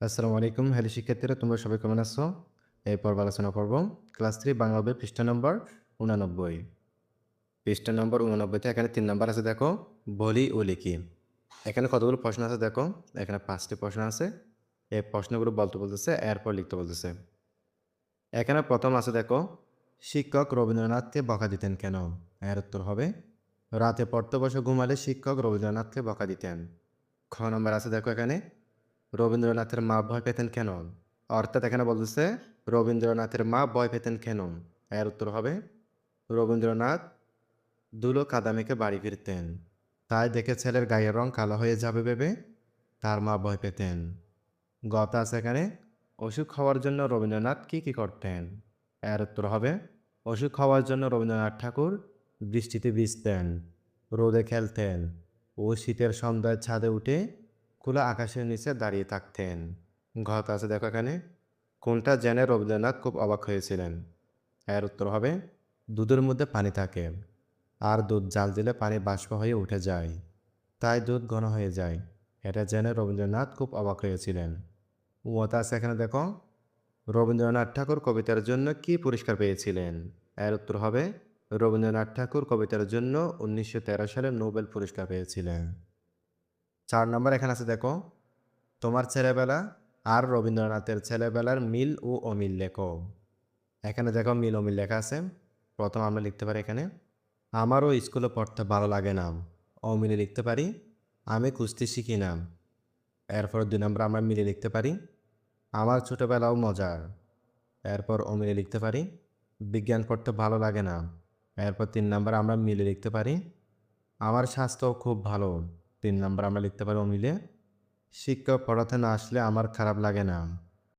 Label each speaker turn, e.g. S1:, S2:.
S1: আসসালামু আলাইকুম। হ্যালো শিক্ষার্থীরা, তোমরা সবাই কেমন আছো? এই পর্ব আলোচনা করব ক্লাস 3 বাংলা বইয়ের পৃষ্ঠা নম্বর 89। পৃষ্ঠা নম্বর 89 তে এখানে 3 নাম্বার আছে দেখো, বলি ও লিখি। এখানে কতগুলো প্রশ্ন আছে দেখো, এখানে 5টি প্রশ্ন আছে। এই প্রশ্নগুলো বলতে বলতেছে, এরপর লিখতে বলতেছে। এখানে প্রথম আছে দেখো, শিক্ষক রবীন্দ্রনাথকে বকা দিতেন কেন? এর উত্তর হবে, রাতে পড়তে বসে ঘুমালে শিক্ষক রবীন্দ্রনাথকে বকা দিতেন। খ নম্বর আছে দেখো এখানে, রবীন্দ্রনাথের মা ভয় পেতেন কেন? অর্থাৎ এখানে বলতেছে রবীন্দ্রনাথের মা ভয় পেতেন কেন? এর উত্তর হবে, রবীন্দ্রনাথ ধুলো কাদা মেখে বাড়ি ফিরতেন, তাই দেখে ছেলের গায়ের রং কালো হয়ে যাবে ভেবে তার মা ভয় পেতেন। গত আছে এখানে, অসুখ হওয়ার জন্য রবীন্দ্রনাথ কি করতেন? এর উত্তর হবে, অসুখ হওয়ার জন্য রবীন্দ্রনাথ ঠাকুর বৃষ্টিতে ভিজতেন, রোদে খেলতেন ও শীতের সন্ধ্যায় ছাদে উঠে খোলা আকাশের নিচে দাঁড়িয়ে থাকতেন। ঘত আছে দেখো এখানে, কোনটা জেনে রবীন্দ্রনাথ খুব অবাক হয়েছিলেন? এর উত্তর হবে, দুধের মধ্যে পানি থাকে আর দুধ জাল দিলে পানি বাষ্প হয়ে উঠে যায়, তাই দুধ ঘন হয়ে যায়। এটা জেনে রবীন্দ্রনাথ খুব অবাক হয়েছিলেন। উমত আছে এখানে দেখো, রবীন্দ্রনাথ ঠাকুর কবিতার জন্য কি পুরস্কার পেয়েছিলেন? এর উত্তর হবে, রবীন্দ্রনাথ ঠাকুর কবিতার জন্য 1913 সালে নোবেল পুরস্কার পেয়েছিলেন। 4 নম্বর এখানে আছে দেখো, তোমার ছেলেবেলা আর রবীন্দ্রনাথের ছেলেবেলার মিল ও অমিল লেখো। এখানে দেখো মিল অমিল লেখা আছে। প্রথম আমরা লিখতে পারি এখানে, আমারও স্কুলে পড়তে ভালো লাগে না। অমিলে লিখতে পারি, আমি কুস্তি শিখি না। এরপর 2 নম্বর আমরা মিলে লিখতে পারি, আমার ছোটবেলাও মজার। এরপর অমিলে লিখতে পারি, বিজ্ঞান পড়তে ভালো লাগে না। এরপর 3 নাম্বার আমরা মিলে লিখতে পারি, আমার স্বাস্থ্য খুব ভালো। 3 নাম্বার আমরা লিখতে পারি অমিলে, শিক্ষক পড়াতে না আসলে আমার খারাপ লাগে না।